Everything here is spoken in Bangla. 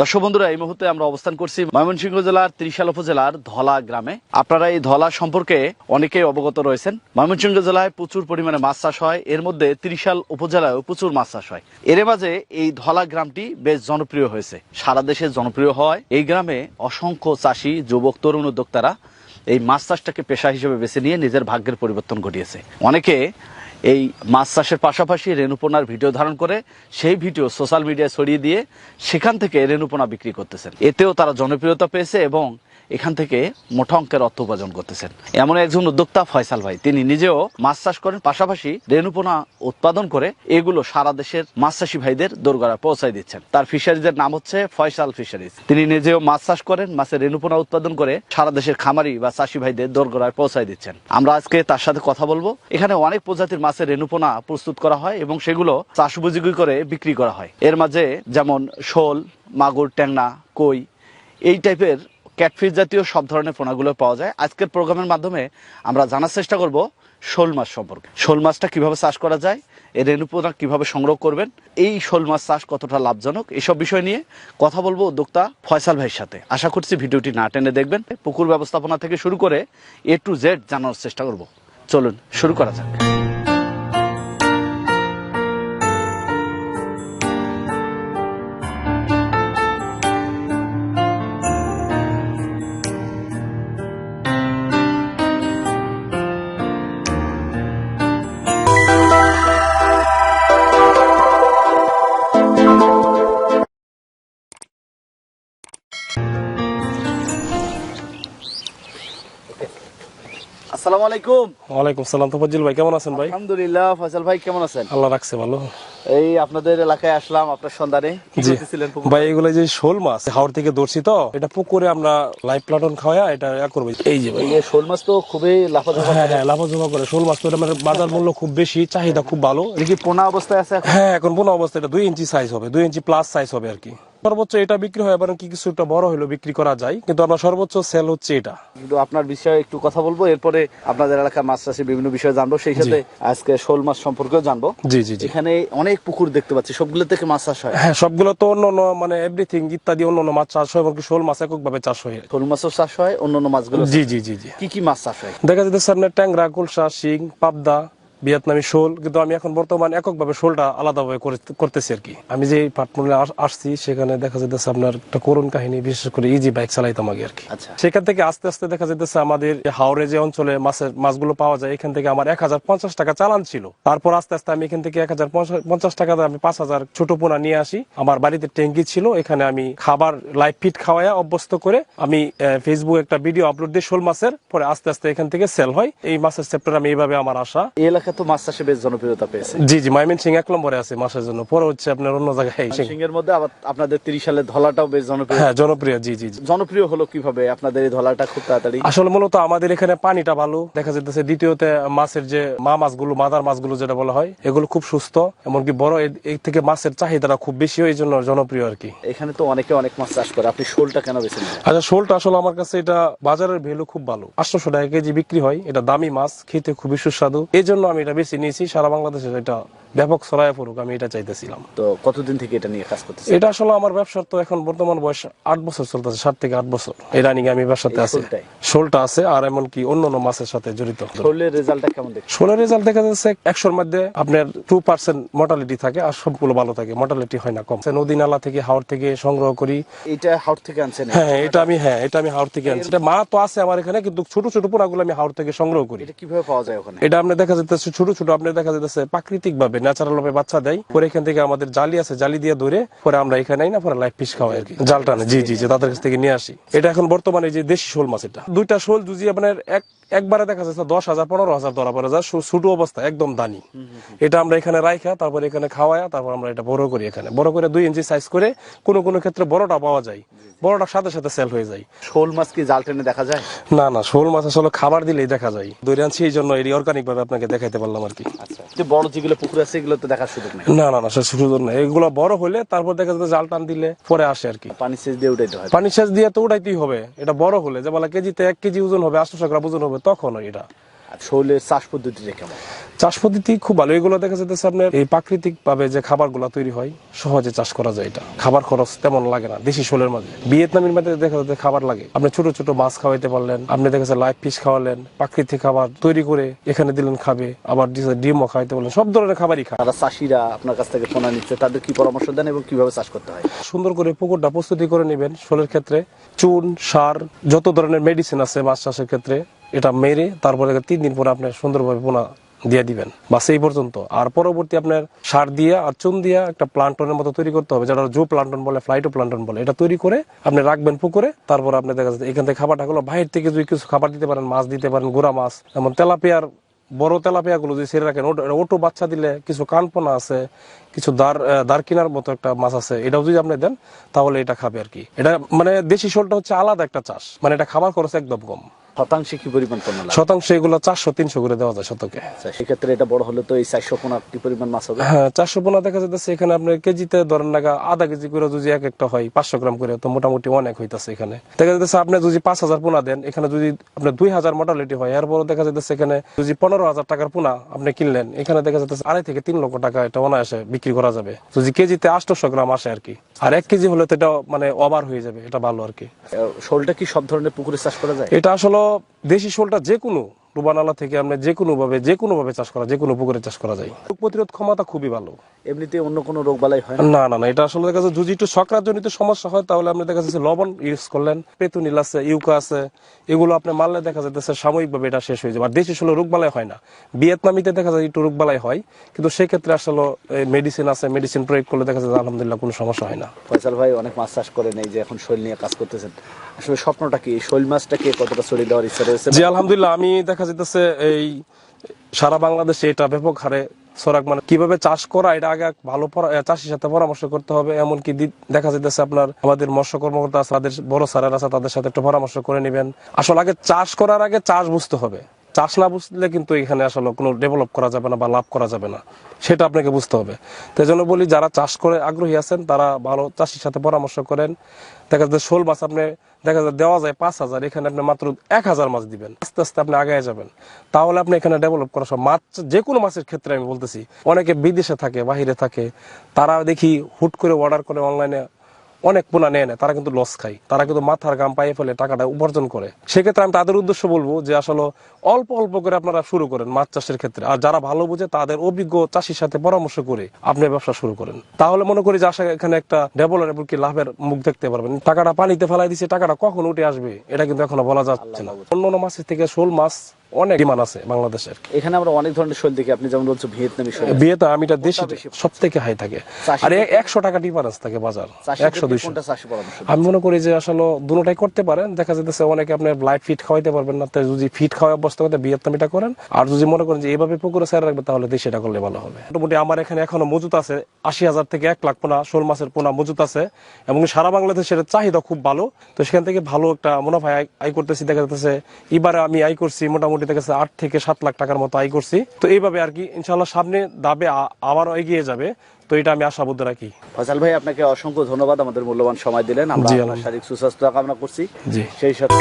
দর্শক বন্ধুরা, এই মুহূর্তে আমরা অবস্থান করছি ময়মনসিংহ জেলার ত্রিশাল উপজেলার ধলা গ্রামে। আপনারা এই ধলা সম্পর্কে অনেকেই অবগত রয়েছেন। ময়মনসিংহ জেলায় প্রচুর পরিমাণে মাছ চাষ হয়, এর মধ্যে ত্রিশাল উপজেলায় প্রচুর মাছ চাষ হয়। এর মাঝে এই ধলা গ্রামটি বেশ জনপ্রিয় হয়েছে, সারা দেশে জনপ্রিয় হয়। এই গ্রামে অসংখ্য চাষি, যুবক, তরুণ উদ্যোক্তারা এই মাছ চাষটাকে পেশা হিসেবে বেছে নিয়ে নিজের ভাগ্যের পরিবর্তন ঘটিয়েছে। অনেকে এই মাছ চাষের পাশাপাশি রেণুপোনার ভিডিও ধারণ করে সেই ভিডিও সোশ্যাল মিডিয়ায় ছড়িয়ে দিয়ে সেখান থেকে রেণুপোনা বিক্রি করতেছেন। এতেও তারা জনপ্রিয়তা পেয়েছে এবং এখান থেকে মোটা অঙ্কের অর্থ উপার্জন করতেছেন। এমন একজন উদ্যোক্তা ফয়সাল ভাই, তিনি নিজেও মাছ চাষ করেন, পাশাপাশি রেণুপোনা উৎপাদন করে এগুলো সারা দেশের মাছ চাষী ভাইদের দোরগোড়ায় পৌঁছায় দিচ্ছেন। তার ফিশারিজের নাম হচ্ছে ফয়সাল ফিশারিজ। তিনি নিজেও মাছ চাষ করেন, মাছের রেণুপোনা উৎপাদন করে সারা দেশের খামারি বা চাষী ভাইদের দোরগোড়ায় পৌঁছায় দিচ্ছেন। আমরা আজকে তার সাথে কথা বলবো। এখানে অনেক প্রজাতির মাছের রেণুপোনা প্রস্তুত করা হয় এবং সেগুলো চাষ উপযোগী করে বিক্রি করা হয়। এর মাঝে যেমন শোল, মাগুর, ট্যাংরা, কই, এই টাইপের ক্যাটফিশ জাতীয় সব ধরনের পোনাগুলো পাওয়া যায়। আজকের প্রোগ্রামের মাধ্যমে আমরা জানার চেষ্টা করব শোল মাছ সম্পর্কে। শোল মাছটা কিভাবে চাষ করা যায়, এই রেণুপোনা কিভাবে সংগ্রহ করবেন, এই শোল মাছ চাষ কতটা লাভজনক, এসব বিষয় নিয়ে কথা বলবো উদ্যোক্তা ফয়সাল ভাইয়ের সাথে। আশা করছি ভিডিওটি না টেনে দেখবেন। পুকুর ব্যবস্থাপনা থেকে শুরু করে A to Z জানার চেষ্টা করব। চলুন শুরু করা যাক। আসসালামু আলাইকুম। ওয়ালাইকুম সালাম। তোফাজ্জল ভাই কেমন আছেন ভাই? আলহামদুলিল্লাহ। ফয়সাল ভাই কেমন আছেন? আল্লাহ রাখছে ভালো। এই আপনাদের এলাকায় আসলাম আপনার সন্ধানে। কি করতেছিলেন পুকুরে? ভাই এগুলো যে শোল মাছ হাওড় থেকে ধরছি, তো এটা পুকুরে আমরা লাইভ প্লাটন খাওয়া এটা করবো। এই যে ভাই, এই শোল মাছ তো খুবই লাফাঝোপা। হ্যাঁ হ্যাঁ, লাফাঝোপা করে শোল মাছ। তো এটা মানে বাজার মূল্য খুব বেশি, চাহিদা খুব ভালো। এটা কি পোনা অবস্থায় আছে এখন? হ্যাঁ, এখন পোনা অবস্থা। এটা 2 ইঞ্চি সাইজ হবে, 2 ইঞ্চি প্লাস সাইজ হবে আর কি। সর্বোচ্চ এটা বিক্রি হয়, আবার কি কিছুটা বড় হলো বিক্রি করা যায়, কিন্তু আমরা সর্বোচ্চ সেল হচ্ছে এটা। কিন্তু আপনার বিষয়ে একটু কথা বলবো, এরপরে আপনাদের এলাকার মাছ চাষের বিভিন্ন বিষয় জানবো, সেই সাথে আজকে শোল মাছ সম্পর্কেও জানবো। জি জি জি। এখানে অনেক পুকুর দেখতে পাচ্ছি, সবগুলো থেকে মাছ চাষ হয়? হ্যাঁ, সবগুলো তো অন্য অন্য মানে এভরিথিং ইত্যাদি অন্য অন্য মাছ চাষ হয়, এবং শোল মাছ এককভাবে চাষ হয়। শোল মাছও চাষ হয়, অন্যান্য মাছগুলো? জি জি জি জি। কি কি মাছ চাষ হয়? দেখা যাচ্ছে আপনার ট্যাংরা, গুলশা, শিং, পাবদা, ভিয়েতনামি শোল। কিন্তু আমি এখন বর্তমান এককভাবে শোলটা আলাদাভাবে করতেছি আর কি। আমি যে পাটমূলে আসছি সেখানে দেখা যাচ্ছে আপনার একটা করুণ কাহিনী, বিশেষ করে ইজি বাইক চালাইতাম আগে আর কি। আচ্ছা। সেখান থেকে আস্তে আস্তে দেখা যাচ্ছে আমাদের হাওড়ে যে অঞ্চলে মাছগুলো পাওয়া যায়, এখান থেকে আমার 1050 টাকা চালান ছিল। তারপর আস্তে আস্তে আমি এখান থেকে 1050 টাকাতে আমি 5000 ছোট পোনা নিয়ে আসি। আমার বাড়িতে ট্যাঙ্কি ছিল, এখানে আমি খাবার লাইভ ফিড খাওয়ায় অভ্যস্ত করে আমি ফেসবুক একটা ভিডিও আপলোড দিই শোল মাছের। পরে আস্তে আস্তে এখান থেকে সেল হয়। এই মাছের সেক্টর আমি এইভাবে আমার আশা। এই এলাকা তো মাছ চাষে বেশ জনপ্রিয়তা পেয়েছে। জি জি, ময়মনসিংহ 1 নম্বরে আছে মাছের জন্য, পরে হচ্ছে আপনার অন্য জায়গায়। সিংহের মধ্যে আবার আপনাদের 30 সালের ধলাটাও বেশ জনপ্রিয়। হ্যাঁ, জনপ্রিয়। জি জি জি। জনপ্রিয় হলো কিভাবে আপনাদের এই ধলাটা খুব তাড়াতাড়ি? আসলে মূলত আমাদের এখানে পানিটা ভালো দেখা যাচ্ছে। দ্বিতীয়তে মাছের যে মাছগুলো, মাদার মাছগুলো যেটা বলা হয়, এগুলো খুব সুস্থ, এমনকি বড়। এর থেকে মাছের চাহিদাটা খুব বেশি, এই জন্য জনপ্রিয় আর কি। এখানে তো অনেকে অনেক মাছ চাষ করে, আপনি শোলটা কেন বেছে নিলেন? আচ্ছা, শোলটা আসলে আমার কাছে এটা বাজারের ভ্যালু খুব ভালো, 800 টাকা কেজি বিক্রি হয়। এটা দামি মাছ, খেতে খুবই সুস্বাদু, এই জন্য আমি এটা বেছে নিয়েছি। সারা বাংলাদেশে এটা ব্যাপক ছড়ায় পড়ুক, আমি এটা চাইতেছিলাম। তো কতদিন থেকে এটা নিয়ে কাজ করতেছেন? এটা আসলে আমার ব্যবসার তো এখন বর্তমান বয়স 8 বছর চলতেছে, 7 থেকে 8 বছর এই রানিং আমি ব্যবসাতে আছি। শোলটা আছে, আর এমনকি অন্যান্য মাছের সাথে জড়িত। শোলের রেজাল্টটা কেমন দেখছেন? শোলের রেজাল্ট দেখা যাচ্ছে 100-র মধ্যে আপনার 2% মর্টালিটি থাকে, আর সবগুলো ভালো থাকে, মর্টালিটি হয় না কম। নদী নালা থেকে, হাওড় থেকে সংগ্রহ করি। এটা হাওড় থেকে আনছেন? হ্যাঁ, এটা আমি হাওড় থেকে আনছি। এটা মা তো আছে আমার এখানে, কিন্তু ছোট ছোট পোনাগুলো আমি হাওড় থেকে সংগ্রহ করি। এটা কিভাবে পাওয়া যায় ওখানে? এটা আপনি দেখা যাচ্ছে ছোট ছোট, আপনি দেখা যাচ্ছে প্রাকৃতিক ভাবে, ন্যাচারাল ভাবে বাচ্চা দেয়। পরে এখান থেকে আমাদের জালি আছে, জালি দিয়ে ধরে পরে আমরা এখানে না পরে লাইভ ফিশ খাওয়াই আর কি, জাল টানে। জি জি জি, তাদের কাছ থেকে নিয়ে আসি। এটা এখন বর্তমানে যে দেশি শোল মাছ, এটা 2টা শোল যদি আপনার একবারে দেখা যাচ্ছে 10,000 15,000 ধরা পড়ে যায়, ছোট অবস্থা একদম দানি। এটা আমরা এখানে রাইখা তারপর এখানে খাওয়ায়া তারপর আমরা এটা বড় করি। এখানে বড় করে 2 ইঞ্চি সাইজ করে, কোন কোন ক্ষেত্রে বড়টা পাওয়া যায়, বড়টার সাথে সাথে সেল হয়ে যায়। শোল মাছ কি জাল টেনে দেখা যায়? না না, শোল মাছ আসলে খাবার দিলেই দেখা যায়। ধরে আনছি এই জন্য এই অর্গানিক ভাবে আপনাকে দেখাইতে পারলাম আর কি। আচ্ছা, যে বড় যেগুলো পুকুর আছে এগুলো তো দেখার সুযোগ নেই? না না না, সুযোগ নেই। এগুলো বড় হলে তারপর দেখা যাচ্ছে জাল টান দিলে পরে আসে আর কি। পানি সেচ দিয়ে উঠাইতে হয়? পানি সেচ দিয়ে তো উঠাইতেই হবে। এটা বড় হলে যে বলা কেজিতে 1 কেজি ওজন হবে, 800 গ্রাম ওজন হবে, তখন এটা। আর শৈলের চাষ পদ্ধতিটা কেমন? চাষ পদ্ধতি খুব ভালো। এগুলো দেখা যাচ্ছে আপনার এই প্রাকৃতিক ভাবে যে খাবারগুলো তৈরি হয় সহজে চাষ করা যায়। এটা খাবার খরচ তেমন লাগে না দেশি শোলের মাঝে। ভিয়েতনামের মাঝে দেখা যাচ্ছে খাবার লাগে, আপনি ছোট ছোট মাছ খাওয়াইতে পারলেন, আপনি দেখা যাচ্ছে লাইভ ফিশ খাওয়ালেন, প্রাকৃতিক খাবার তৈরি করে এখানে দিলেন খাবে, আবার ডিমও খাওয়াইতে পারলেন, সব ধরনের খাবারই খায়। যারা চাষিরা আপনার কাছ থেকে পোনা নিচ্ছে তাদের কি পরামর্শ দেন এবং কিভাবে চাষ করতে হয়? সুন্দর করে পুকুরটা প্রস্তুতি করে নেবেন। শোলের ক্ষেত্রে চুন, সার, যত ধরনের মেডিসিন আছে মাছ চাষের ক্ষেত্রে এটা মেরে তারপরে 3 দিন পরে আপনি সুন্দরভাবে পোনা দিয়ে দিবেন, বাস এই পর্যন্ত। আর পরবর্তী আপনার সার দিয়ে আর চুন দিয়ে একটা প্লান্টনের মতো তৈরি করতে হবে, যেটা জো প্লান্টন বলে, ফ্লাইটো প্লান্টন বলে। এটা তৈরি করে আপনি রাখবেন পুকুরে। তারপর আপনি দেখা যাচ্ছে এখান থেকে খাবারটা হলো বাইরে থেকে যদি কিছু খাবার দিতে পারেন, মাছ দিতে পারেন, গোড়া মাছ, যেমন তেলাপিয়ার বড় তেলাপিয়া গুলো যদি ছেড়ে রাখেন, ওটো বাচ্চা দিলে কিছু কানপোনা আছে, কিছু দাঁড় কিনার মতো একটা মাছ আছে, এটাও যদি আপনি দেন তাহলে এটা খাবে আর কি। এটা মানে দেশি শোলটা হচ্ছে আলাদা একটা চাষ, মানে এটা খাবার খরচ একদম কম। শতাংশে কি পরিমাণ পোনা লাগে? শতাংশে এগুলো 400-300 করে দেওয়া যায় শতকে। সেক্ষেত্রে এটা বড় হলে তো এই 400 পোনা কি পরিমাণ মাছ হবে? হ্যাঁ, 400 পোনা দেখা যাচ্ছে এখানে আপনার কেজিতে ধরেন নাগা আধা কেজি করে যদি এক একটা হয় 500 গ্রাম করে, তো মোটামুটি অনেক হইতাছে। এখানে দেখা যাচ্ছে আপনি যদি 5000 পোনা দেন, এখানে যদি আপনার 2000 মোটালিটি হয়, এরপর দেখা যাচ্ছে এখানে যদি 15,000 টাকার পোনা আপনি কিনলেন, এখানে দেখা যাচ্ছে 2.5 থেকে 3 লক্ষ টাকা এটা অনায়াসে বিক্রি করা যাবে যদি কেজিতে 800 গ্রাম আসে আর কি। আর 1 কেজি হলে তো এটা মানে ওভার হয়ে যাবে, এটা ভালো আর কি। শোলটা কি সব ধরনের পুকুরে চাষ করা যায়? এটা আসলে দেশি শোলটা যে কোনো ডুবানালা থেকে আমরা যে কোনো ভাবে চাষ করা, যে কোনো পুকুরে চাষ করা যায়। রোগ প্রতিরোধ ক্ষমতা খুবই ভালো। এমনিতে অন্য কোনো রোগ বালাই হয় না? না না না, এটা আসলে দেখা যাচ্ছে যদি একটু সংক্রামজনিত সমস্যা হয় তাহলে আপনি দেখা যাচ্ছে লবণ ইউজ করলেন, পেতুনিল আছে, ইউকা আছে, এগুলো আপনি মারলে দেখা যাচ্ছে সাময়িকভাবে এটা শেষ হয়ে যাবে। আর দেশি আসলে রোগ বালাই হয় না। ভিয়েতনামিতে দেখা যায় একটু রোগ বালাই হয়, কিন্তু সেক্ষেত্রে আসলে মেডিসিন আছে, মেডিসিন প্রয়োগ করলে দেখা যাচ্ছে আলহামদুলিল্লাহ কোনো সমস্যা হয় না। ফয়সাল ভাই অনেক মাছ চাষ করেন, এই যে এখন শৈল নিয়ে কাজ করতেছেন, আসলে স্বপ্নটা কি? শৈল মাছটাকে কতটা ছড়িয়ে দেওয়ার ইচ্ছা রয়েছে? জি আলহামদুলিল্লাহ, আমি দেখা যাচ্ছে এই সারা বাংলাদেশে এটা ব্যাপক হারে সরাক, মানে কিভাবে চাষ করা এটা আগে ভালো চাষির সাথে পরামর্শ করতে হবে। এমনকি দেখা যাচ্ছে আপনার আমাদের মৎস্য কর্মকর্তা আছে, তাদের বড় স্যারের আছে, তাদের সাথে একটা পরামর্শ করে নেবেন। আসলে আগে চাষ করার আগে চাষ বুঝতে হবে। চাষ না বুঝলে কিন্তু এখানে আসলে কোনো ডেভেলপ করা যাবে না বা লাভ করা যাবে না, সেটা আপনাকে বুঝতে হবে। তাই জন্য বলি, যারা চাষ করে আগ্রহী আছেন তারা ভালো চাষির সাথে পরামর্শ করেন। দেখা যাচ্ছে শোল মাছ আপনি দেখা যায় দেওয়া যায় 5000, এখানে আপনি মাত্র 1000 মাছ দিবেন, আস্তে আস্তে আপনি আগায় যাবেন। তাহলে আপনি এখানে ডেভেলপ করা সব মাছ, যে কোনো মাছের ক্ষেত্রে আমি বলতেছি, অনেকে বিদেশে থাকে, বাহিরে থাকে, তারা দেখি হুট করে অর্ডার করে অনলাইনে অনেক পোনা নেয় না, তারা কিন্তু লস খায়, তারা কিন্তু মাথার গাম পাইয়ে ফেলে টাকাটা উপার্জন করে। সেক্ষেত্রে আমি তাদের উদ্দেশ্য বলবো যে আসলে অল্প অল্প করে আপনারা শুরু করেন মাছ চাষের ক্ষেত্রে। আর যারা ভালো বুঝে তাদের অভিজ্ঞ চাষির সাথে পরামর্শ করে আপনি ব্যবসা শুরু করেন, তাহলে মনে করি যে আশা এখানে একটা ডেভেলপ কি লাভের মুখ দেখতে পারবেন। টাকাটা পানিতে ফেলাই দিচ্ছে, টাকাটা কখন উঠে আসবে এটা কিন্তু এখনো বলা যাচ্ছে না। অন্যান্য মাছের থেকে শোল মাছ অনেক ডিমান্ড আছে বাংলাদেশের। এখানে আমরা অনেক ধরনের শৈল দেখি, আপনি যেমন বলছেন ভিয়েতনামি শৈল, বিয়েতে আমি এটা দেশি সব থেকে হাই থাকে, আর 100 টাকা ডিফারেন্স থাকে বাজার, 100-200। আমি মনে করি যে আসলে দুটোটাই করতে পারেন। দেখা যাচ্ছে অনেকে আপনার লাইভ ফিট খাওয়াইতে পারবেন না, তাই যদি ফিট খাওয়া অবস্থা করতে ভিয়েতনামিটা করেন। আর যদি মনে করেন যে এইভাবে পুকুরে ছেড়ে রাখবে তাহলে দেশিটা করলে ভালো হবে। মোটামুটি আমার এখানে এখনো মজুত আছে 80,000 থেকে 1 লাখ পোনা শোল মাছের পোনা মজুত আছে, এবং সারা বাংলাদেশের চাহিদা খুব ভালো। তো সেখান থেকে ভালো একটা মুনাফা আয় করতেছি। দেখা যাচ্ছে এবারে আমি আয় করছি মোটামুটি দেখা যাচ্ছে 8 থেকে 7 লাখ টাকার মতো আয় করছি। তো এইভাবে আর কি ইনশাআল্লাহ সামনে দাবে আবারও এগিয়ে যাবে, তো এটা আমি আশাবদ্ধ রাখি। ফয়সাল ভাই আপনাকে অসংখ্য ধন্যবাদ, আমাদের মূল্যবান সময় দিলেন। আমরা আপনার শারীরিক সুস্বাস্থ্য কামনা করছি। জি, সেই সাথে